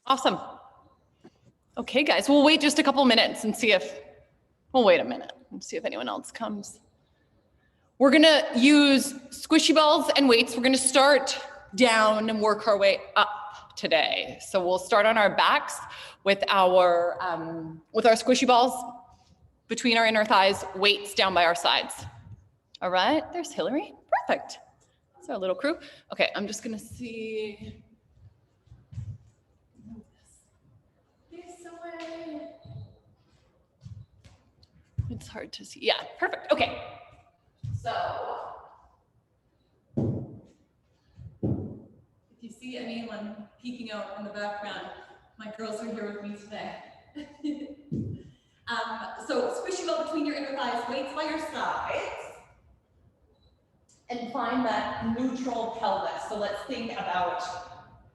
Awesome. Okay, guys, we'll wait just a couple minutes and see if, we'll wait a minute and see if anyone else comes. We're gonna use squishy balls and weights. We're gonna start down and work our way up today. So we'll start on our backs with our squishy balls between our inner thighs, weights down by our sides. All right, there's Hillary, perfect. That's our little crew. Okay, I'm just gonna see. This away. It's hard to see, yeah, perfect, okay. So, if you see anyone peeking out in the background, my girls are here with me today. So squishy ball between your inner thighs, weights by your sides, and find that neutral pelvis. So let's think about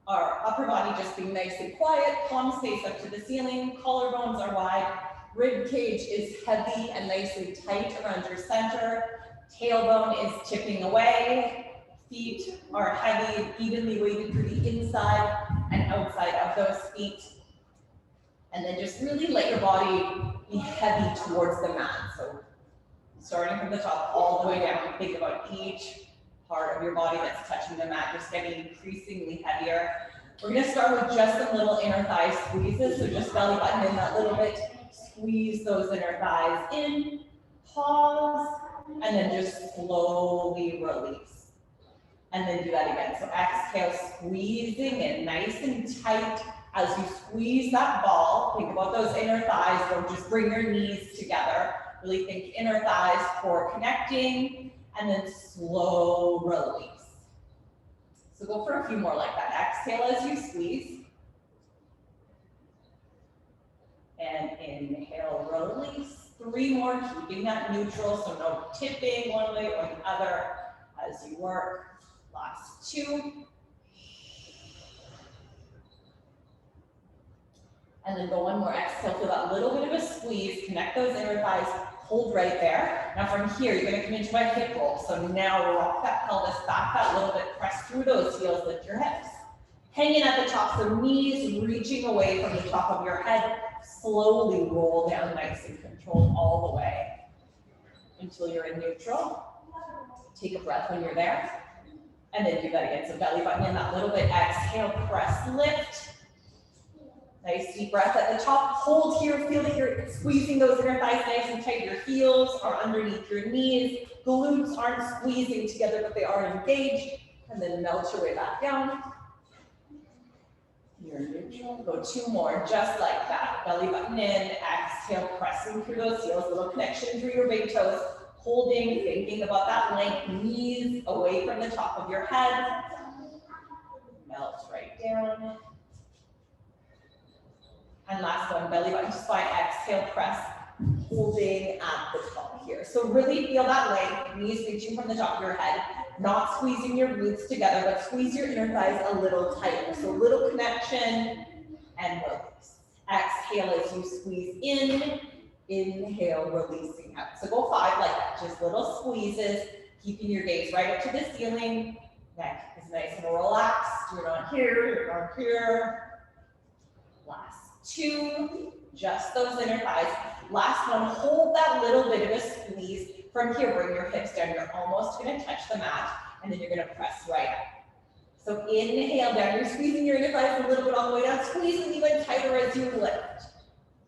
our upper body just being nice and quiet, palms face up to the ceiling, collarbones are wide, rib cage is heavy and nicely tight around your center, tailbone is tipping away, feet are heavy, evenly weighted through the inside and outside of those feet. And then just really let your body be heavy towards the mat. So starting from the top all the way down, think about each part of your body that's touching the mat, just getting increasingly heavier. We're gonna start with just some little inner thigh squeezes. So just belly button in that little bit, squeeze those inner thighs in, pause, and then just slowly release. And then do that again. So exhale, squeezing in nice and tight. As you squeeze that ball, think about those inner thighs. Don't just bring your knees together. Really think inner thighs, core connecting, and then slow release. So go for a few more like that. Exhale as you squeeze. And inhale, release. 3 more, keeping that neutral, so no tipping one way or the other as you work. Last 2. And then go one more, exhale, feel that little bit of a squeeze, connect those inner thighs, hold right there. Now from here, you're gonna come into a hip roll. So now rock that pelvis back that little bit, press through those heels, lift your hips. Hanging at the top, so knees reaching away from the top of your head, slowly roll down nice and controlled all the way until you're in neutral. Take a breath when you're there, and then do that again. So belly button in that little bit, exhale, press, lift. Nice deep breath at the top, hold here, feel that you're squeezing those inner thighs nice and tight. Your heels are underneath your knees, glutes aren't squeezing together, but they are engaged. And then melt your way back down. You're neutral, go 2 more, just like that. Belly button in, exhale, pressing through those heels, little connection through your big toes, holding, thinking about that length, knees away from the top of your head. Melt right down. And last one, belly button to spine, exhale, press, holding at the top here. So really feel that length, knees reaching from the top of your head, not squeezing your glutes together, but squeeze your inner thighs a little tighter. So little connection and release. Exhale as you squeeze in, inhale, releasing out. So go 5 like that, just little squeezes, keeping your gaze right up to the ceiling. Neck is nice and relaxed. You're not here, you're not here. Last 2, just those inner thighs. Last one, hold that little bit of a squeeze. From here, bring your hips down. You're almost gonna touch the mat, and then you're gonna press right up. So inhale down, you're squeezing your inner thighs a little bit all the way down, squeezing even tighter as you lift.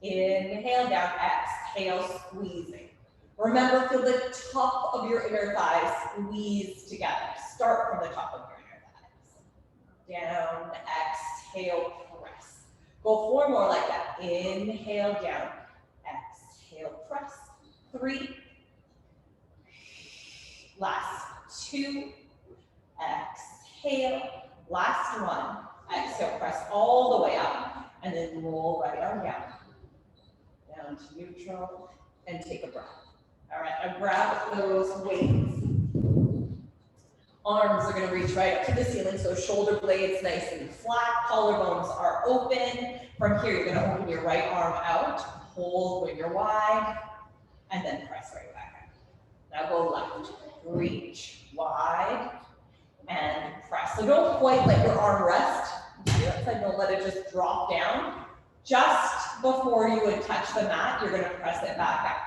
Inhale down, exhale, squeezing. Remember, feel the top of your inner thighs squeeze together. Start from the top of your inner thighs. Down, exhale, press. Go 4 more like that. Inhale down, exhale, press. 3. Last 2. Exhale. Last 1. Exhale, press all the way up, and then roll right on down. Down to neutral, and take a breath. All right, now grab those weights. Arms are gonna reach right up to the ceiling, so shoulder blades nice and flat, collarbones are open. From here, you're gonna open your right arm out, hold when you're wide, and then press right back up. Now go left, reach wide, and press. So don't quite let your arm rest. to the other side. Don't let it just drop down. Just before you would touch the mat, you're gonna press it back up.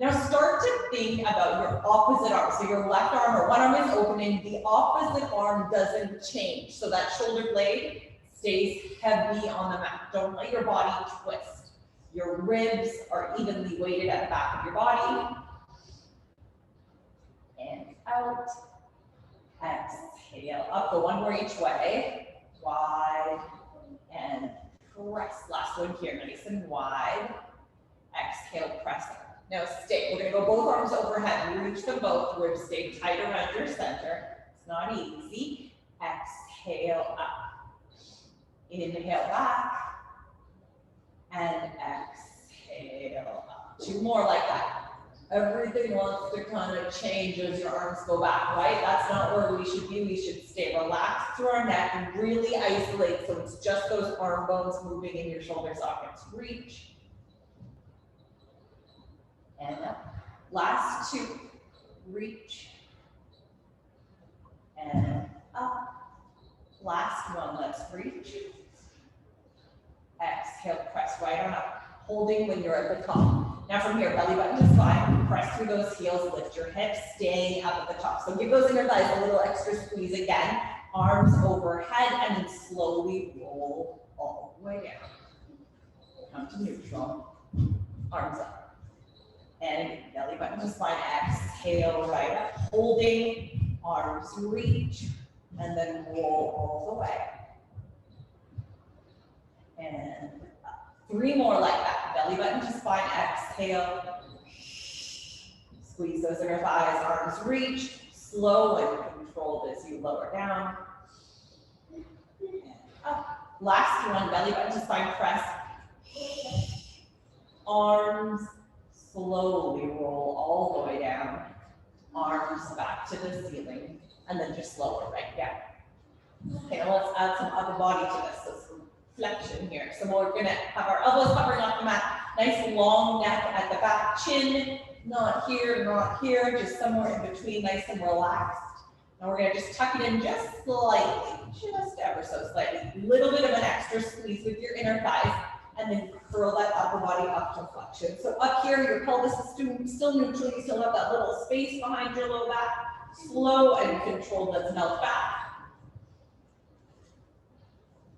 Now start to think about your opposite arm. So your left arm or one arm is opening, the opposite arm doesn't change. So that shoulder blade stays heavy on the mat. Don't let your body twist. Your ribs are evenly weighted at the back of your body. And out. Exhale up. Go one more each way. Wide and press. Last one here, nice and wide. Exhale, press up. Now stay. We're going to go both arms overhead. Reach them both. Ribs stay tight around your center. It's not easy. Exhale up. Inhale back. And exhale up. Two more like that. Everything wants to kind of change as your arms go back, right? That's not where we should be. We should stay relaxed through our neck and really isolate. So it's just those arm bones moving in your shoulder sockets. Reach. And up. Last two. Reach. And up. Last one. Let's reach. Exhale. Press right on up. Holding when you're at the top. Now from here, belly button to spine. Press through those heels. Lift your hips. Staying up at the top. So give those inner thighs a little extra squeeze again. Arms overhead and then slowly roll all the way down. Come to neutral. Arms up. And belly button to spine, exhale right up, holding, arms reach, and then roll all the way. And up. Three more like that, belly button to spine, exhale. Squeeze those inner thighs, arms reach, slow and controlled as you lower down. And up. Last one, belly button to spine, press. Arms slowly roll all the way down, arms back to the ceiling, and then just lower right down. Okay, now let's add some upper body to this, so some flexion here. So we're gonna have our elbows hovering off the mat, nice long neck at the back, chin, not here, just somewhere in between, nice and relaxed. Now we're gonna just tuck it in just slightly, just ever so slightly, little bit of an extra squeeze with your inner thighs, and then curl that upper body up to flexion. So up here, your pelvis is still neutral. You still have that little space behind your low back. Slow and controlled, let's melt back.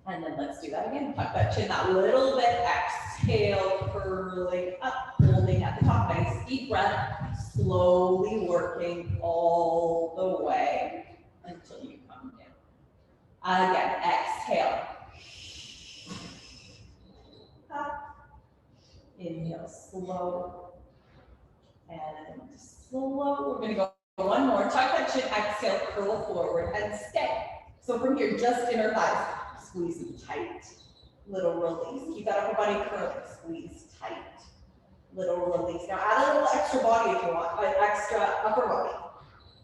And then let's do that again. Tuck that chin that little bit. Exhale, curling up, holding at the top. Nice deep breath. Slowly working all the way until you come down. Again, exhale. Up. Inhale, slow and slow. We're going to go one more. Tuck that chin, exhale, curl forward and stay. So from here, just inner thighs, squeezing tight, little release. Keep that upper body curling, squeeze tight, little release. Now add a little extra body if you want, extra upper body.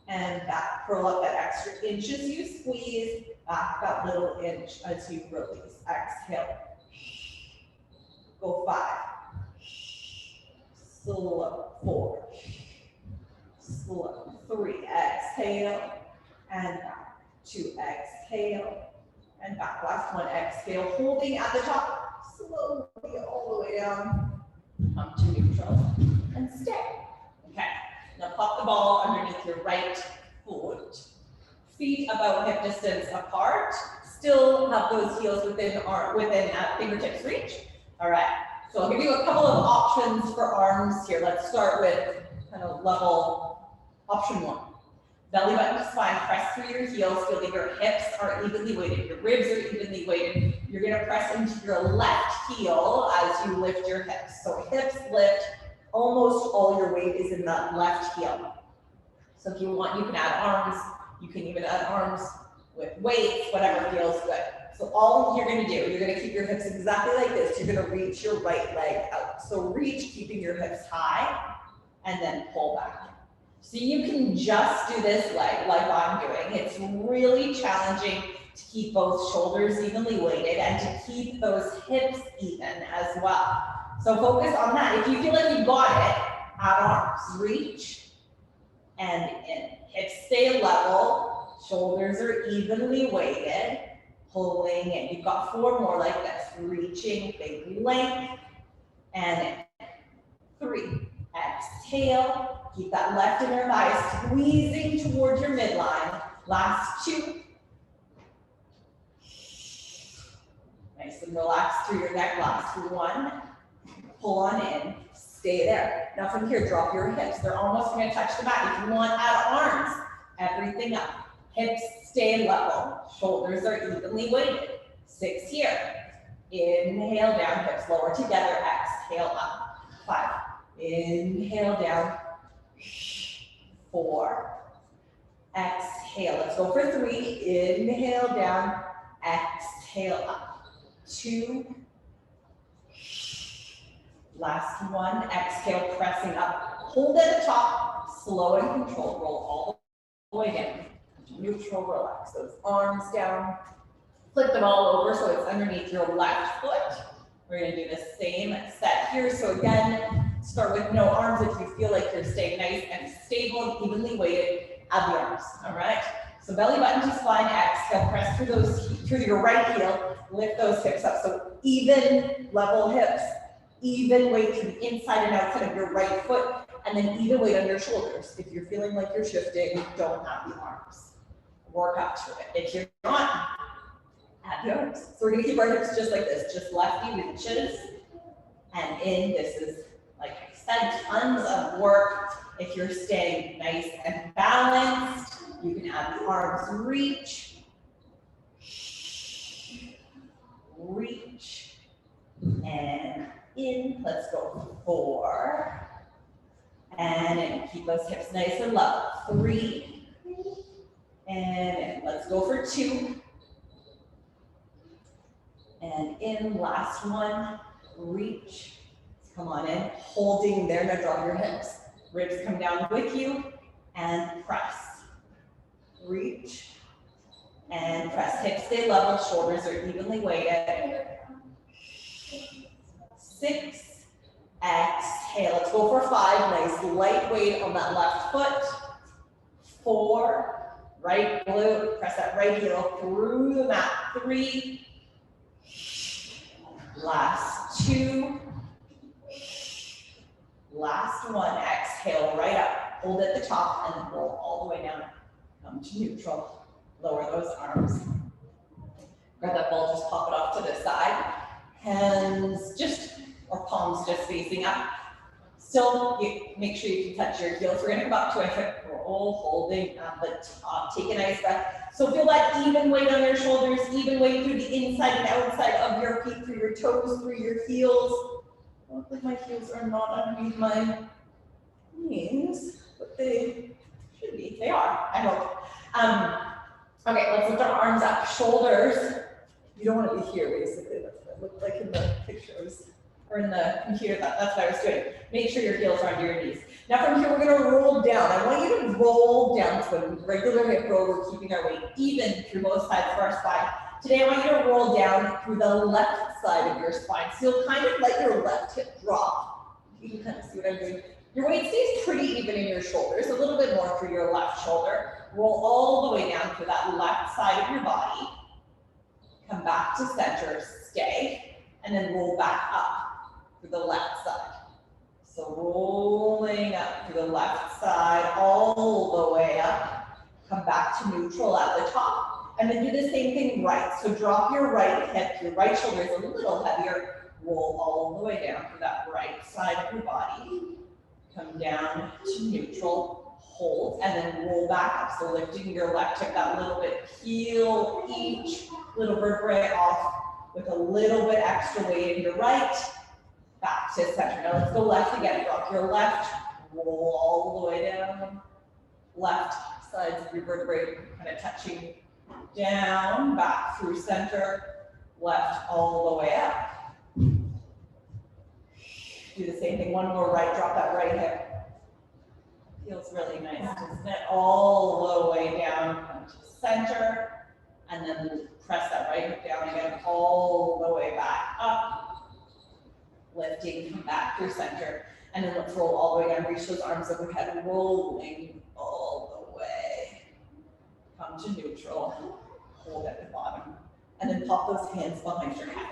And back, curl up that extra inch as you squeeze, back that little inch as you release. Exhale. Go 5, slow, 4, slow, 3, exhale, and back, 2, exhale, and back, last one, exhale, holding at the top, slowly all the way down, come to neutral, and stay. Okay, now pop the ball underneath your right foot, feet about hip distance apart, still have those heels within fingertips reach. All right, so I'll give you a couple of options for arms here. Let's start with kind of level option 1. Belly button to spine, press through your heels, feel that your hips are evenly weighted, your ribs are evenly weighted. You're gonna press into your left heel as you lift your hips. So hips lift, almost all your weight is in that left heel. So if you want, you can add arms, you can even add arms with weights, whatever feels good. So all you're gonna do, you're gonna keep your hips exactly like this. You're gonna reach your right leg out. So reach, keeping your hips high, and then pull back. So you can just do this leg like I'm doing. It's really challenging to keep both shoulders evenly weighted and to keep those hips even as well. So focus on that. If you feel like you've got it, add arms, reach, and in. Hips stay level, shoulders are evenly weighted. pulling in. You've got 4 more like this, reaching, big length, and 3, exhale, keep that left inner thigh squeezing towards your midline, last 2, nice and relaxed through your neck, last 1, pull on in, stay there. Now from here, drop your hips, they're almost gonna touch the mat. If you want, add arms, everything up. Hips stay level, shoulders are evenly weighted. 6 here. Inhale down, hips lower together, exhale up. 5. Inhale down. 4. Exhale. Let's go for 3. Inhale down, exhale up. 2. Last 1. Exhale, pressing up. Hold at the top, slow and controlled. Roll all the way down. Neutral, relax those arms down. Flip them all over so it's underneath your left foot. We're gonna do the same set here. So again, start with no arms if you feel like you're staying nice and stable, evenly weighted. Add the arms, all right? So belly button to spine, exhale, press through your right heel, lift those hips up. So even level hips, even weight to the inside and outside of your right foot, and then even weight on your shoulders. If you're feeling like you're shifting, don't have the arms. Work up to it. If you're not, add the arms. So we're gonna keep our hips just like this, just lefty reaches, and in. This is, like I said, tons of work. If you're staying nice and balanced, you can add the arms, reach, reach, and in. Let's go 4, and keep those hips nice and level. 3, and let's go for 2. And in, last 1, reach, come on in, holding there, now drop your hips. Ribs come down with you, and press. Reach, and press. Hips stay level, shoulders are evenly weighted. 6, exhale, let's go for 5, nice light weight on that left foot. 4, right glute, press that right heel through the mat. 3, last 2, last 1, exhale right up, hold at the top and then roll all the way down. Come to neutral, lower those arms. Grab that ball, just pop it off to the side. Hands just, or palms just facing up. Still, make sure you can touch your heels. We're gonna come up to a hip roll, holding at the top. Take a nice breath. So feel that even weight on your shoulders, even weight through the inside and outside of your feet, through your toes, through your heels. I look like my heels are not underneath my knees, but they should be. They are, I hope. Okay, let's lift our arms up, shoulders. You don't want to be here, basically. That's what it looked like in the pictures. Or in the computer, that's what I was doing. Make sure your heels are under your knees. Now from here, we're gonna roll down. I want you to roll down to a regular hip roll. We're keeping our weight even through both sides of our spine. Today, I want you to roll down through the left side of your spine. So you'll kind of let your left hip drop. You can kind of see what I'm doing. Your weight stays pretty even in your shoulders, a little bit more through your left shoulder. Roll all the way down through that left side of your body. Come back to center, stay, and then roll back up through the left side. So rolling up through the left side, all the way up. Come back to neutral at the top. And then do the same thing right. So drop your right hip, your right shoulder is a little heavier. Roll all the way down through that right side of your body. Come down to neutral, hold, and then roll back up. So lifting your left hip that little bit, peel each little vertebrae off with a little bit extra weight in your right. Back to center. Now let's go left again. Drop your left, roll all the way down. Left sides of your vertebrae kind of touching down, back through center, left all the way up. Do the same thing, one more right, drop that right hip. Feels really nice, doesn't it? All the way down, come to center, and then press that right hip down again, all the way back up. Lifting, come back through center, and then let's roll all the way down, reach those arms overhead, rolling all the way. Come to neutral, hold at the bottom, and then pop those hands behind your head.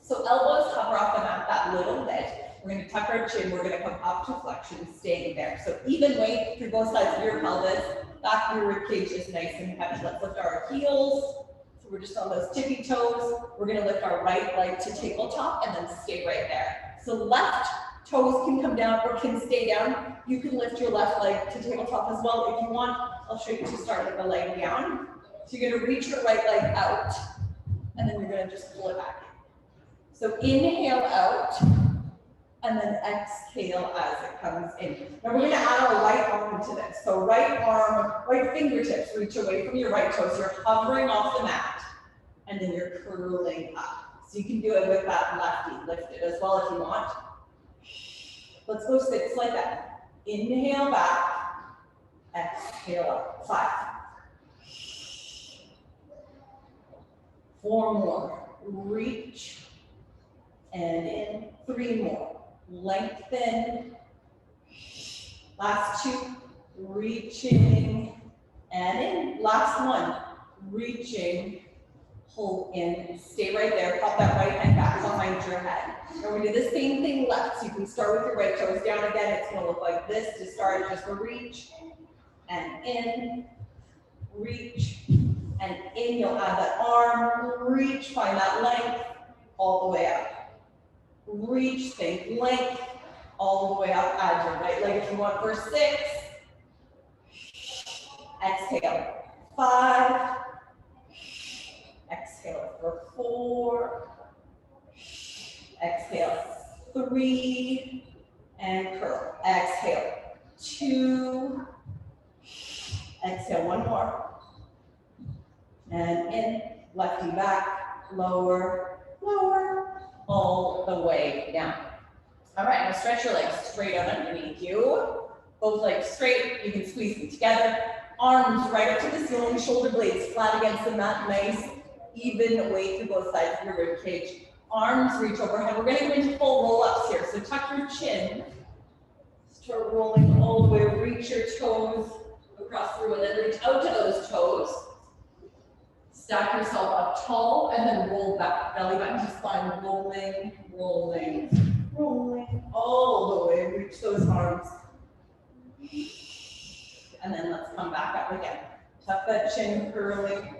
So elbows hover off the mat that little bit. We're going to tuck our chin. We're going to come up to flexion, staying there. So even weight through both sides of your pelvis. Back of your rib cage is nice and heavy. Let's lift our heels. So we're just on those tippy toes. We're going to lift our right leg to tabletop and then stay right there. So left toes can come down or can stay down. You can lift your left leg to tabletop as well if you want. I'll show you to start with the leg down. So you're going to reach your right leg out, and then you're going to just pull it back. So inhale out, and then exhale as it comes in. Now we're going to add our right arm to this. So right arm, right fingertips reach away from your right toes. You're hovering off the mat, and then you're curling up. So you can do it with that lefty lifted as well if you want. Let's go 6 like that. Inhale back, exhale up. 5. 4 more. Reach and in. 3 more. Lengthen. Last 2. Reaching and in. Last 1. Reaching. Hold in. Stay right there. Pop that right hand back behind your head. And we do the same thing left. So you can start with your right toes down again. It's going to look like this to start. Just a reach and in. Reach and in. You'll add that arm. Reach. Find that length all the way up. Reach, think length, all the way up, add your right leg if you want for 6. Exhale, 5. Exhale for 4. Exhale, 3. And curl. Exhale, 2. Exhale, 1 more. And in, lefty back, lower, lower. All the way down. All right, now stretch your legs straight out underneath you. Both legs straight, you can squeeze them together. Arms right up to the ceiling, shoulder blades flat against the mat, nice, even weight through both sides of your rib cage. Arms reach overhead. We're gonna go into full roll-ups here. So tuck your chin, start rolling all the way, reach your toes across through and then reach out to those toes. Stack yourself up tall and then roll back, belly button to spine, rolling, rolling, rolling, all the way, reach those arms. And then let's come back up again. Tuck that chin, curling.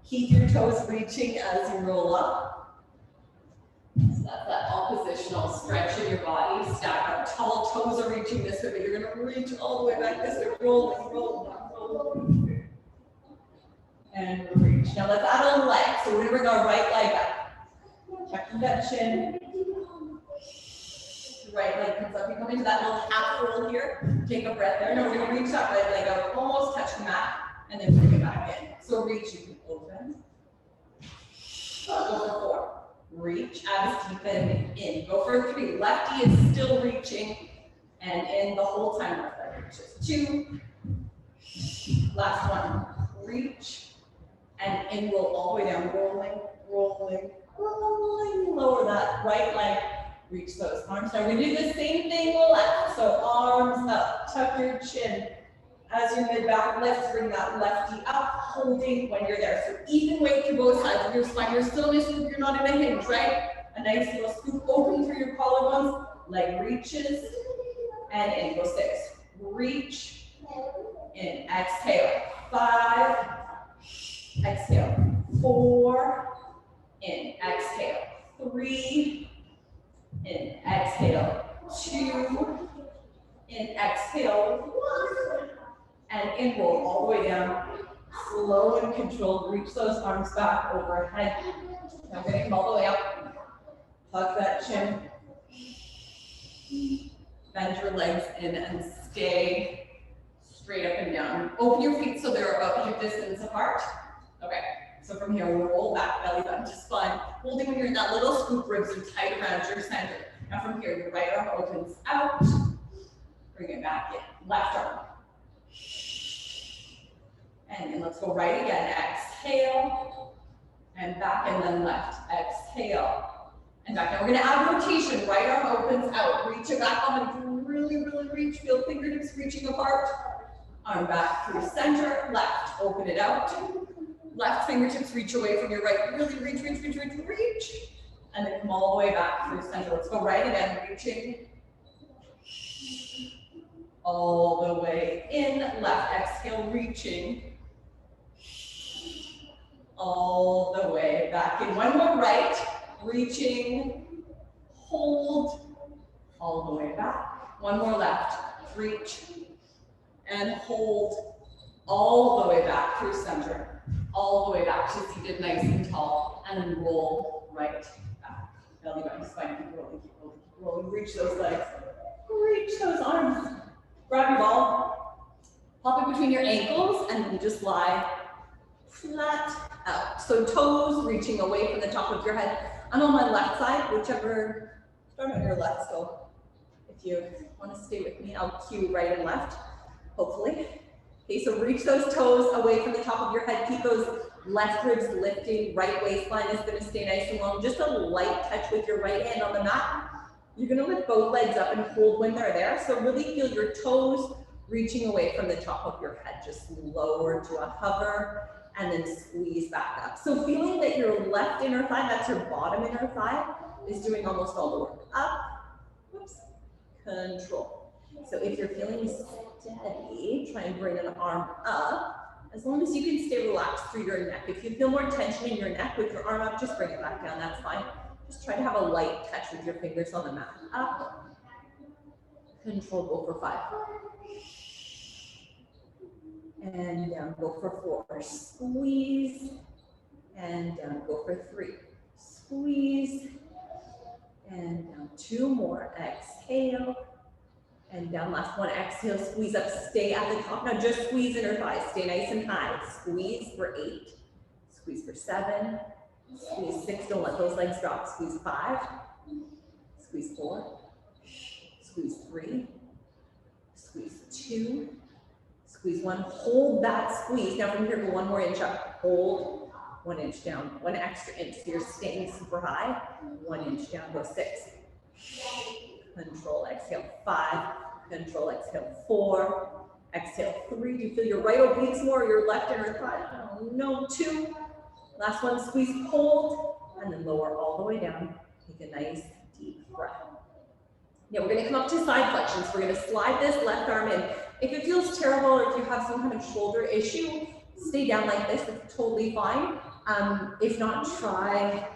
Keep your toes reaching as you roll up. So that's that oppositional stretch in your body. Stack up tall, toes are reaching this way, but you're gonna reach all the way back this way, rolling, rolling, rolling. And reach. Now let's add a leg. So we're gonna bring our right leg up. Tuck that chin. Right leg comes up. You come into that little half roll here. Take a breath there. Now we're gonna reach that right leg out, almost touch the mat, and then bring it back in. So reach, you can open. Go for 4. Reach, abs deepen, in. Go for 3. Lefty is still reaching, and in the whole time left leg reaches. 2. Last 1. Reach. And in roll all the way down, rolling, rolling, rolling. Lower that right leg, reach those arms. Now we're gonna do the same thing left. So arms up, tuck your chin. As your mid-back lifts, bring that lefty up, holding when you're there. So even weight through both sides of your spine. You're still in a scoop, you're not in a hinge, right? A nice little scoop open through your collarbones. Leg reaches, and in, go 6. Reach, in, exhale, 5. Exhale, 4, in, exhale, 3, in, exhale, 2, in, exhale, 1, and in, roll all the way down, slow and controlled, reach those arms back overhead. Now we're gonna come all the way up, tuck that chin, bend your legs in and stay straight up and down. Open your feet so they're about hip distance apart. Okay, so from here, we'll roll back, belly button to spine, holding when you're in that little scoop, ribs are tight around your center. Now from here, your right arm opens out, bring it back in, left arm. And then let's go right again, exhale, and back, and then left, exhale, and back. Now we're gonna add rotation, right arm opens out, reach it back up, and really, really reach, feel fingertips reaching apart. Arm back through center, left, open it out. Left fingertips reach away from your right. Really reach, reach, reach, reach, reach. And then come all the way back through center. Let's go right again, reaching. All the way in. Left, exhale, reaching. All the way back in. One more right, reaching. Hold. All the way back. One more left, reach. And hold. All the way back through center. All the way back to seated nice and tall. And then roll right back. Belly button, spine, keep rolling, keep rolling, keep rolling. Reach those legs. Reach those arms. Grab your ball. Pop it between your ankles and then just lie flat out. So toes reaching away from the top of your head. I'm on my left side, whichever, start on your left. So if you want to stay with me, I'll cue right and left, hopefully. Okay, so reach those toes away from the top of your head. Keep those left ribs lifting. Right waistline is going to stay nice and long. Just a light touch with your right hand on the mat. You're going to lift both legs up and hold when they're there. So really feel your toes reaching away from the top of your head. Just lower to a hover and then squeeze back up. So feeling that your left inner thigh, that's your bottom inner thigh, is doing almost all the work. Up, whoops, control. So if you're feeling steady, try and bring an arm up. As long as you can stay relaxed through your neck. If you feel more tension in your neck with your arm up, just bring it back down, that's fine. Just try to have a light touch with your fingers on the mat. Up, control, go for 5. And down, go for 4. Squeeze, and down, go for 3. Squeeze, and down, 2 more. Exhale, and down, last one. Exhale, squeeze up, stay at the top. Now just squeeze inner thighs, stay nice and high. Squeeze for 8, squeeze for 7, squeeze 6, don't let those legs drop. Squeeze 5, squeeze 4, squeeze 3, squeeze 2, squeeze 1, hold that squeeze. Now from here, go 1 more inch up. Hold, 1 inch down, 1 extra inch. So you're staying super high. 1 inch down, go 6. Control, exhale, 5. Control, exhale, 4. Exhale, 3. Do you feel your right obliques more or your left inner thigh? Oh, no, 2. Last one, squeeze, hold, and then lower all the way down. Take a nice deep breath. Now we're going to come up to side flexions. We're going to slide this left arm in. If it feels terrible or if you have some kind of shoulder issue, stay down like this. It's totally fine. If not, try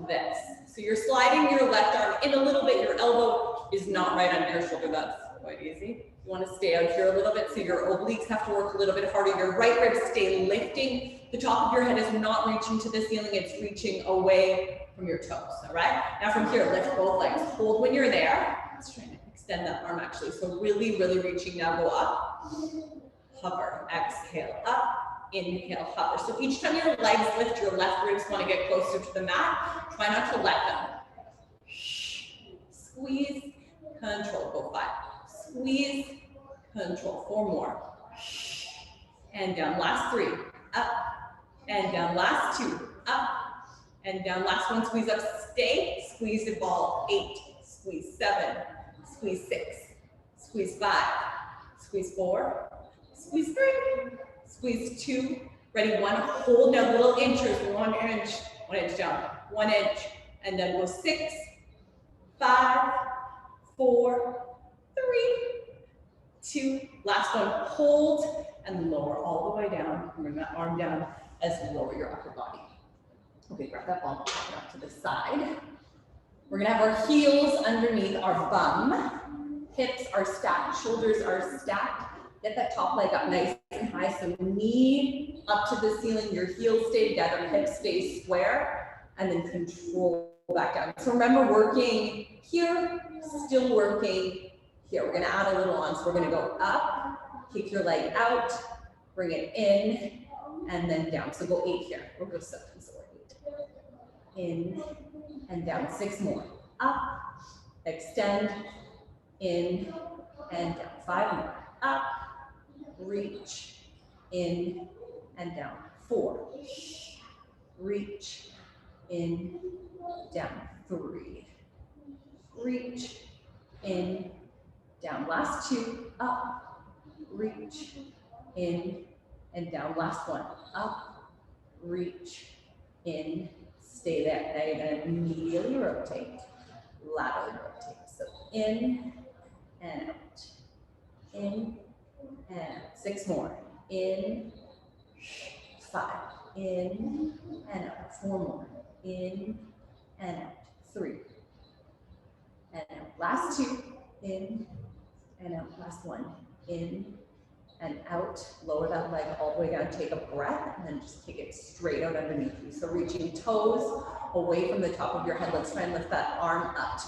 this. So you're sliding your left arm in a little bit. Your elbow is not right under your shoulder. That's quite easy. You want to stay out here a little bit so your obliques have to work a little bit harder. Your right ribs stay lifting. The top of your head is not reaching to the ceiling. It's reaching away from your toes, all right? Now from here, lift both legs. Hold when you're there. Let's try and extend that arm actually. So really, really reaching now, go up. Hover, exhale, up, inhale, hover. So each time your legs lift, your left ribs want to get closer to the mat. Try not to let them. Squeeze, control, go 5. Squeeze, control, 4 more. And down, last 3, up, and down, last 2, up, and down, last 1, squeeze up, stay, squeeze the ball, 8, squeeze 7, squeeze 6, squeeze 5, squeeze 4, squeeze 3, squeeze 2, ready, 1, hold now, little inches, 1 inch down, 1 inch, and then go 6, 5, 4, 3, 2, last one, hold, and lower all the way down, bring that arm down as you lower your upper body. Okay, grab that ball, pop it up to the side. We're gonna have our heels underneath our bum. Hips are stacked, shoulders are stacked. Get that top leg up nice and high, so knee up to the ceiling, your heels stay together, hips stay square, and then control back down. So remember, working here, still working here. We're gonna add a little on, so we're gonna go up, kick your leg out, bring it in, and then down. So go 8 here, we'll go 7, so we're 8. In and down, 6 more. Up, extend, in and down. 5 more. Up, reach, in and down. 4, reach, in, down. 3, reach, in, down. Last 2, up, reach, in and down. Last 1, up, reach, in, stay there. Now you're gonna medially rotate, laterally rotate. So in and out, in and out. 6 more, in, 5, in and out. 4 more, in and out. 3, and out. Last 2, in and out. Last 1, in and out. Lower that leg all the way down. Take a breath and then just kick it straight out underneath you. So reaching toes away from the top of your head. Let's try and lift that arm up.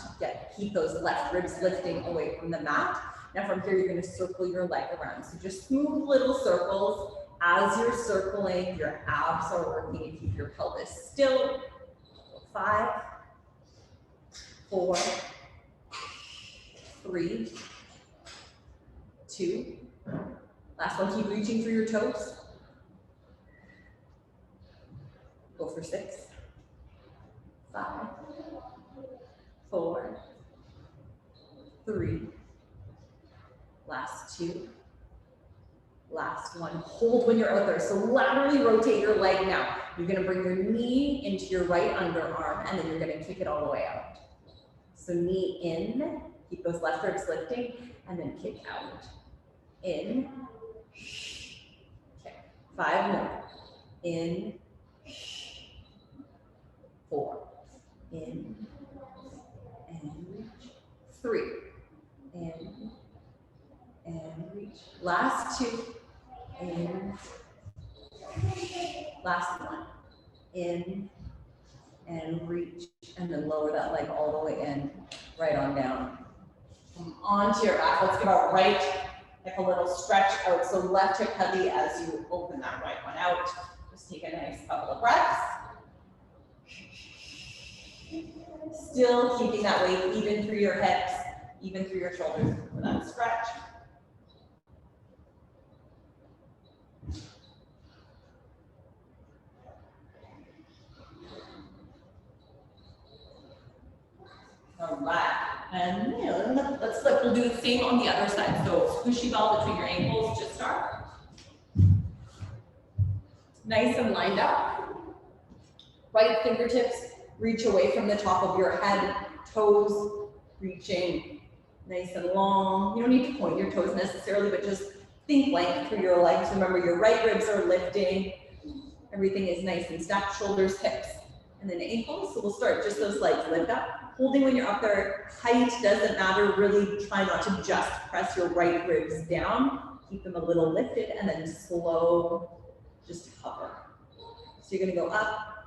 Keep those left ribs lifting away from the mat. Now from here, you're going to circle your leg around. So just smooth little circles. As you're circling, your abs are working to keep your pelvis still. 5, 4, 3, 2. Last one, keep reaching through your toes. Go for 6, 5, 4, 3. Last 2. Last one. Hold when you're out there. So laterally rotate your leg now. You're going to bring your knee into your right underarm, and then you're going to kick it all the way out. So knee in, keep those left ribs lifting, and then kick out. In. Okay. 5 more. In. 4. In. And reach. 3. In. And reach. Last 2. In. Last 1. In. And reach. And then lower that leg all the way in. Right on down. Come onto your back. Let's give our right hip a little stretch out. So left hip heavy as you open that right one out. Just take a nice couple of breaths. Still keeping that weight even through your hips, even through your shoulders for that stretch. All right, and let's flip. We'll do the same on the other side. So squishy ball between your ankles to start. Nice and lined up. Right fingertips reach away from the top of your head. Toes reaching nice and long. You don't need to point your toes necessarily, but just think length through your legs. Remember, your right ribs are lifting. Everything is nice and stacked. Shoulders, hips, and then ankles. So we'll start just those legs lift up. Holding when you're up there, height doesn't matter. Really try not to just press your right ribs down. Keep them a little lifted and then slow, just hover. So you're gonna go up,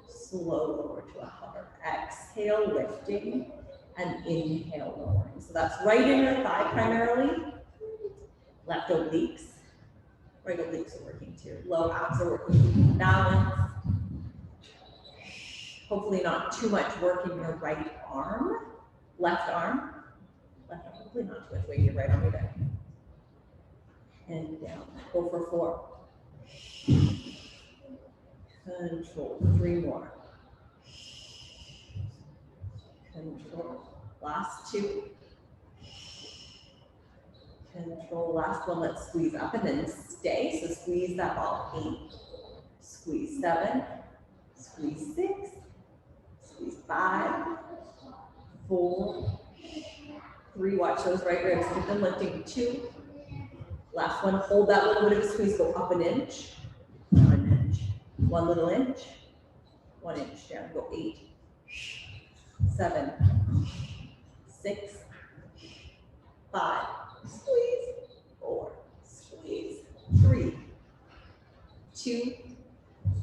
slow lower to a hover. Exhale, lifting, and inhale, lowering. So that's right inner thigh primarily. Left obliques. Right obliques are working too. Low abs are working, keeping balance. Hopefully not too much work in your right arm, left arm. Left arm, hopefully not too much weight in your right arm either. And down, go for 4. Control, 3 more. Control, last 2. Control, last one, let's squeeze up and then stay. So squeeze that ball, 8. Squeeze 7, squeeze 6. Squeeze 5, 4, 3. Watch those right ribs. Keep them lifting. 2. Last one. Hold that little bit of a squeeze. Go up an inch. 1 inch. 1 little inch. 1 inch down. Go 8, 7, 6, 5. Squeeze. 4. Squeeze. 3, 2.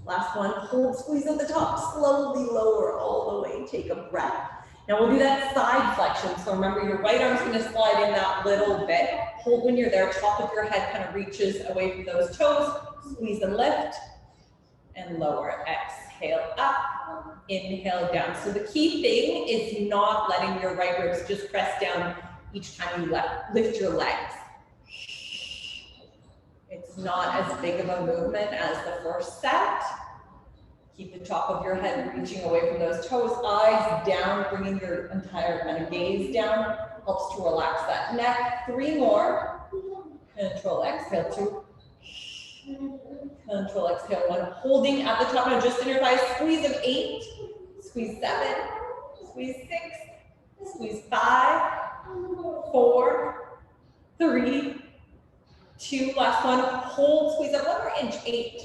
Last one, hold, squeeze at the top, slowly lower all the way, take a breath. Now we'll do that side flexion. So remember, your right arm's gonna slide in that little bit. Hold when you're there, top of your head kind of reaches away from those toes. Squeeze and lift, and lower. Exhale up, inhale down. So the key thing is not letting your right ribs just press down each time you lift your legs. It's not as big of a movement as the first set. Keep the top of your head reaching away from those toes, eyes down, bringing your entire kind of gaze down. Helps to relax that neck. 3 more. Control, exhale, 2. Control, exhale, 1. Holding at the top now, just inner thighs, squeeze of 8, squeeze 7, squeeze 6, squeeze 5, 4, 3, 2, last one, hold, squeeze up 1 more inch, 8,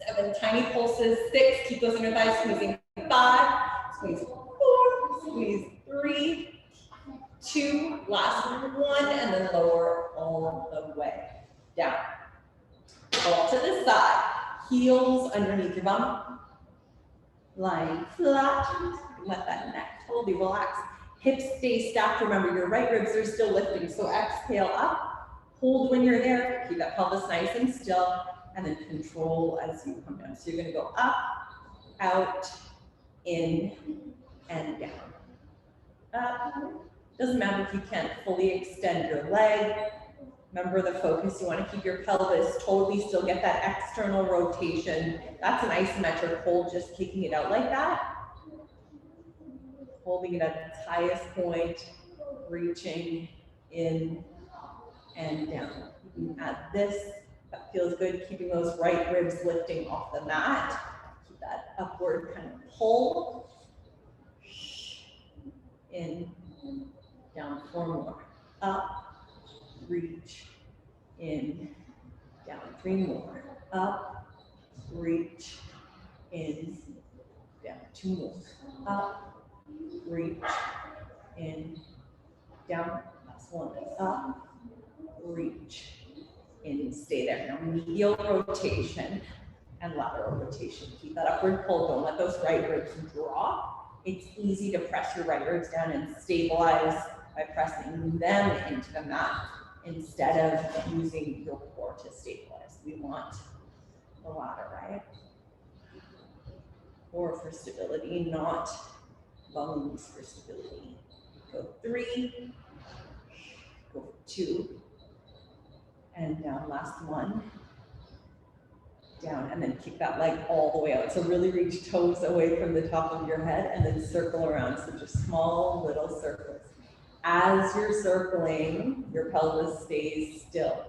7, tiny pulses, 6, keep those inner thighs squeezing, 5, squeeze 4, squeeze 3, 2, last 1, and then lower all the way down. Ball to the side, heels underneath your bum, lying flat, let that neck totally relax. Hips stay stacked, remember your right ribs are still lifting, so exhale up, hold when you're there, keep that pelvis nice and still, and then control as you come down. So you're gonna go up, out, in, and down. Up, doesn't matter if you can't fully extend your leg. Remember the focus, you want to keep your pelvis totally still, get that external rotation. That's an isometric hold, just kicking it out like that. Holding it at its highest point, reaching in and down. You can add this, that feels good, keeping those right ribs lifting off the mat. Keep that upward kind of pull. In, down, 4 more. Up. Reach, in, down, 3 more, up, reach, in, down, 2 more, up, reach, in, down, last one, up, reach, in, stay there. Now medial rotation and lateral rotation. Keep that upward pull, don't let those right ribs drop. It's easy to press your right ribs down and stabilize by pressing them into the mat, instead of using your core to stabilize. We want the ladder, right? Core for stability, not bones for stability. Go 3, go 2, and down, last 1. Down, and then keep that leg all the way out. So really reach toes away from the top of your head and then circle around. So just small little circles. As you're circling, your pelvis stays still.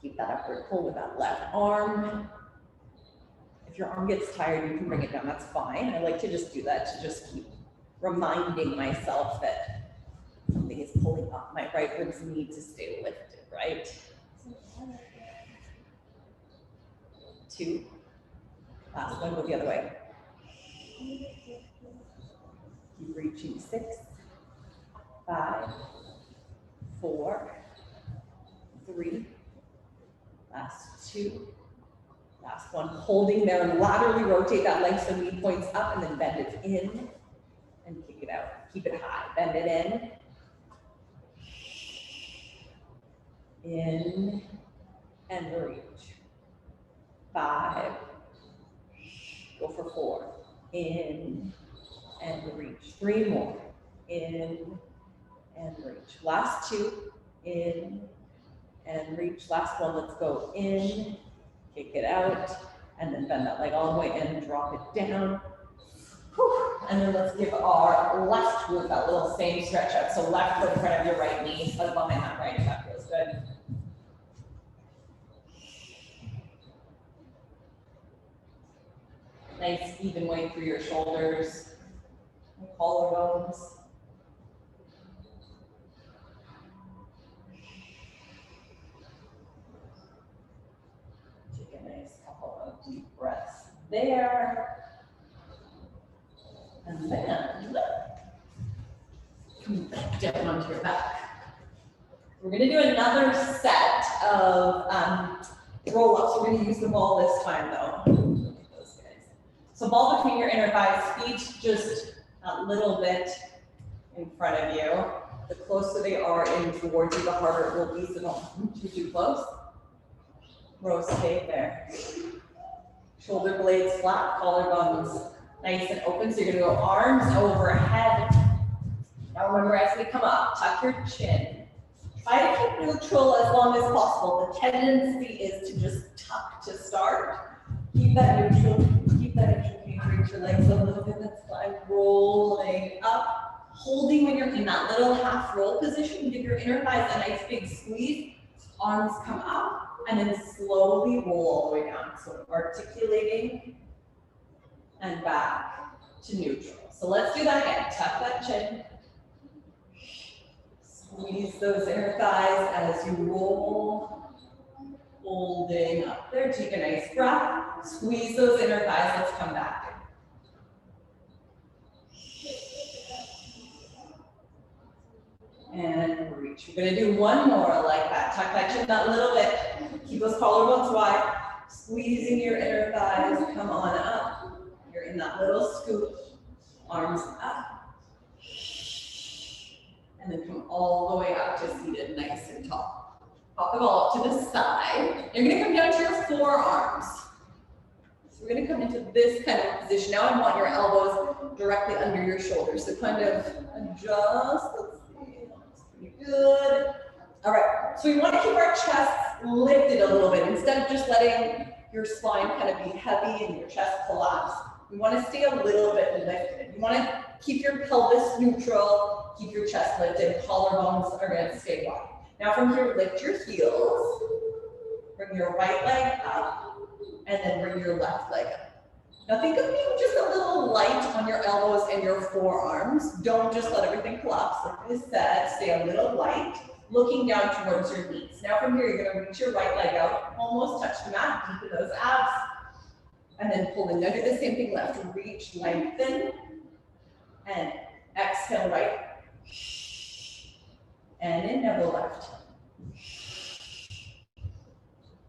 Keep that upward pull with that left arm. If your arm gets tired, you can bring it down, that's fine. I like to just do that to just keep reminding myself that something is pulling up. My right ribs need to stay lifted, right? 2. Last one, go the other way. Keep reaching, 6, 5, 4, 3, last 2, last 1. Holding there and laterally rotate that leg so knee points up and then bend it in and kick it out. Keep it high, bend it in and reach. 5, go for 4, in, and reach. 3 more, in, and reach. Last 2, in, and reach. Last 1, let's go in, kick it out, and then bend that leg all the way in, drop it down. Whew. And then let's give our left glute that little same stretch out. So left foot in front of your right knee, foot behind that right, if that feels good. Nice even weight through your shoulders, collarbones. Take a nice couple of deep breaths there. And then come back down onto your back. We're going to do another set of roll-ups. We're going to use the ball this time though. So ball between your inner thighs, feet just a little bit in front of you. The closer they are in towards you, the harder it will be, so don't too close. Row, stay there. Shoulder blades flat, collarbones nice and open. So you're gonna go arms overhead. Now remember, as we come up, tuck your chin. Try to keep neutral as long as possible. The tendency is to just tuck to start. Keep that neutral. Keep that neutral. Reach your legs a little bit. That's fine. Rolling up, holding when you're in that little half roll position. Give your inner thighs a nice big squeeze. Arms come up and then slowly roll all the way down. So articulating and back to neutral. So let's do that again. Tuck that chin. Squeeze those inner thighs as you roll. Holding up there. Take a nice breath. Squeeze those inner thighs. Let's come back. And reach. We're gonna do one more like that. Tuck that chin that little bit. Keep those collarbones wide. Squeezing your inner thighs. Come on up. You're in that little scoop. Arms up. And then come all the way up to seated nice and tall. Pop the ball up to the side. You're gonna come down to your forearms. So we're gonna come into this kind of position. Now I want your elbows directly under your shoulders. So kind of adjust. Good. All right, so we want to keep our chests lifted a little bit. Instead of just letting your spine kind of be heavy and your chest collapse, we want to stay a little bit lifted. You want to keep your pelvis neutral, keep your chest lifted. Collarbones are going to stay wide. Now from here, lift your heels. Bring your right leg up, and then bring your left leg up. Now think of being just a little light on your elbows and your forearms. Don't just let everything collapse. Like I said, stay a little light, looking down towards your knees. Now from here, you're gonna reach your right leg out, almost touch the mat, deepen those abs, and then pull in. Now do the same thing left. Reach, lengthen, and exhale right. And in, now go left.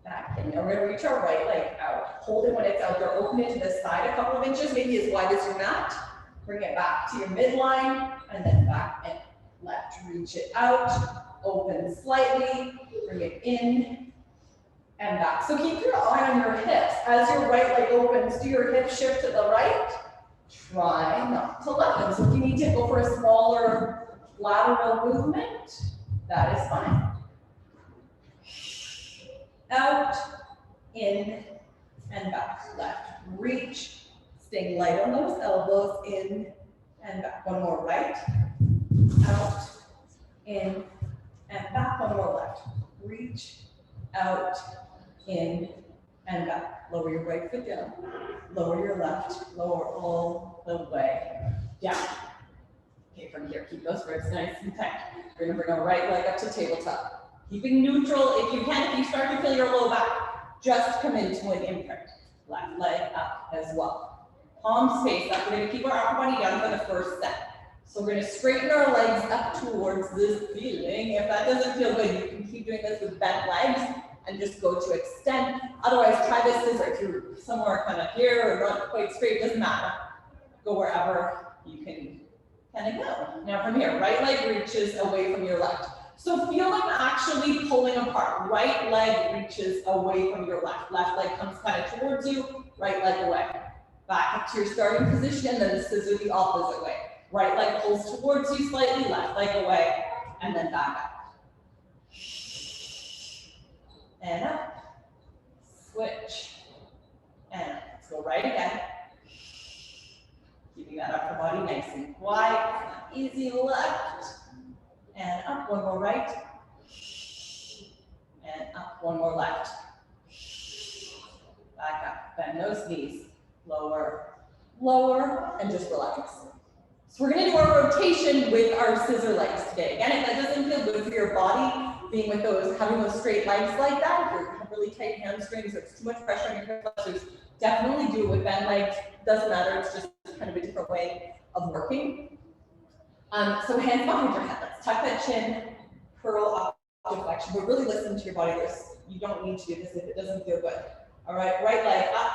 Back in. Now we're going to reach our right leg out. Hold it when it's out there. Open it to the side a couple of inches, maybe as wide as your mat. Bring it back to your midline and then back in. Left. Reach it out. Open slightly. Bring it in and back. So keep your eye on your hips. As your right leg opens, do your hip shift to the right. Try not to left. So if you need to go for a smaller lateral movement, that is fine. Out, in, and back. Left. Reach. Staying light on those elbows. In and back. One more right. Out, in, and back. One more left. Reach. Out, in, and back. Lower your right foot down. Lower your left. Lower all the way down. Okay, from here, keep those ribs nice and tight. We're going to bring our right leg up to tabletop. Keeping neutral if you can. If you start to feel your low back, just come into an imprint. Left leg up as well. Palms face up. We're going to keep our upper body down for the first set. So we're going to straighten our legs up towards the ceiling. If that doesn't feel good, you can keep doing this with bent legs and just go to extend. Otherwise, try this scissor. If you're somewhere kind of here or not quite straight, doesn't matter. Go wherever you can kind of go. Now from here, right leg reaches away from your left. So feel them actually pulling apart. Right leg reaches away from your left. Left leg comes kind of towards you, right leg away. Back up to your starting position, then scissor the opposite way. Right leg pulls towards you slightly, left leg away, and then back up. And up. Switch. And up. Let's go right again. Keeping that upper body nice and wide. Easy left. And up, one more right. And up, one more left. Back up, bend those knees. Lower, lower, and just relax. So we're gonna do our rotation with our scissor legs today. Again, if that doesn't feel good for your body, being with those, having those straight legs like that, if you have really tight hamstrings or it's too much pressure on your hip flexors, definitely do it with bent legs. Doesn't matter, it's just kind of a different way of working. So hands behind your head. Let's tuck that chin, curl up to flexion, but really listen to your body. You don't need to do this if it doesn't feel good. All right, right leg up,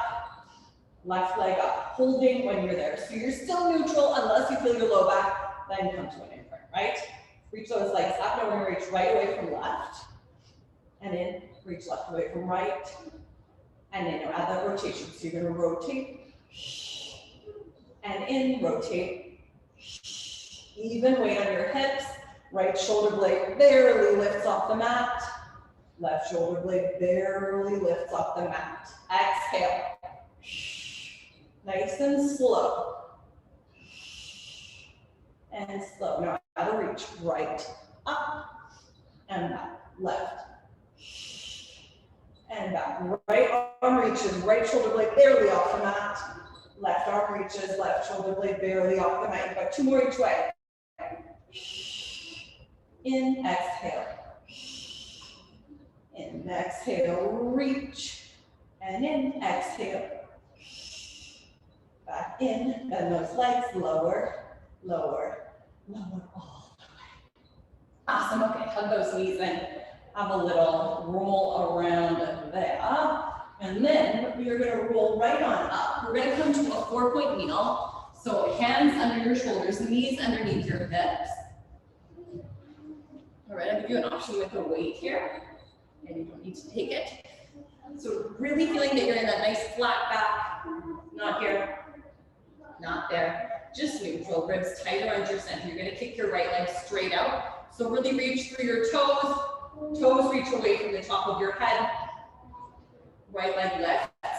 left leg up, holding when you're there. So you're still neutral unless you feel your low back, then come to an imprint, right? Reach those legs up. Now we're gonna reach right away from left, and in, reach left away from right, and in, add that rotation. So you're gonna rotate, and in, rotate. Even weight on your hips. Right shoulder blade barely lifts off the mat. Left shoulder blade barely lifts off the mat. Exhale. Nice and slow. And slow. Now, gotta reach right, up, and back. Left, And back. Right arm reaches, right shoulder blade barely off the mat. Left arm reaches, left shoulder blade barely off the mat. You've got two more each way. In, exhale. In, exhale, reach. And in, exhale. Back in, bend those legs, lower, lower, lower all the way. Awesome, okay, hug those knees in. Have a little roll around there. And then we are gonna roll right on up. We're gonna come to a 4-point kneel. So hands under your shoulders, knees underneath your hips. All right, I'll give you an option with a weight here. And you don't need to take it. So really feeling that you're in that nice flat back. Not here, not there. Just neutral, ribs tight around your center. You're gonna kick your right leg straight out. So really reach through your toes. Toes reach away from the top of your head. Right leg lifts.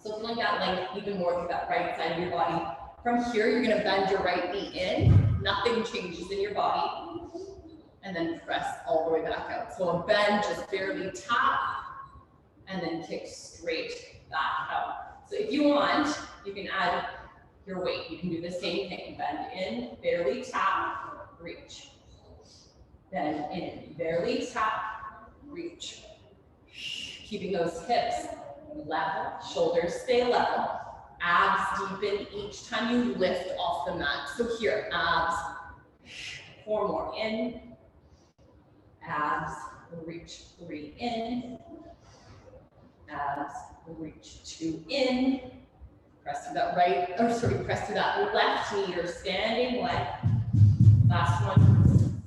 So feeling that length even more through that right side of your body. From here, you're gonna bend your right knee in. Nothing changes in your body. And then press all the way back out. So a bend, just barely tap, and then kick straight back out. So if you want, you can add your weight. You can do the same thing. Bend in, barely tap, reach. Bend in, barely tap, reach. Keeping those hips level, shoulders stay level. Abs deepen each time you lift off the mat. So here, abs, 4 more in. Abs, reach 3 in. Abs, reach 2 in. Press to that press to that left knee, your standing leg. Last one.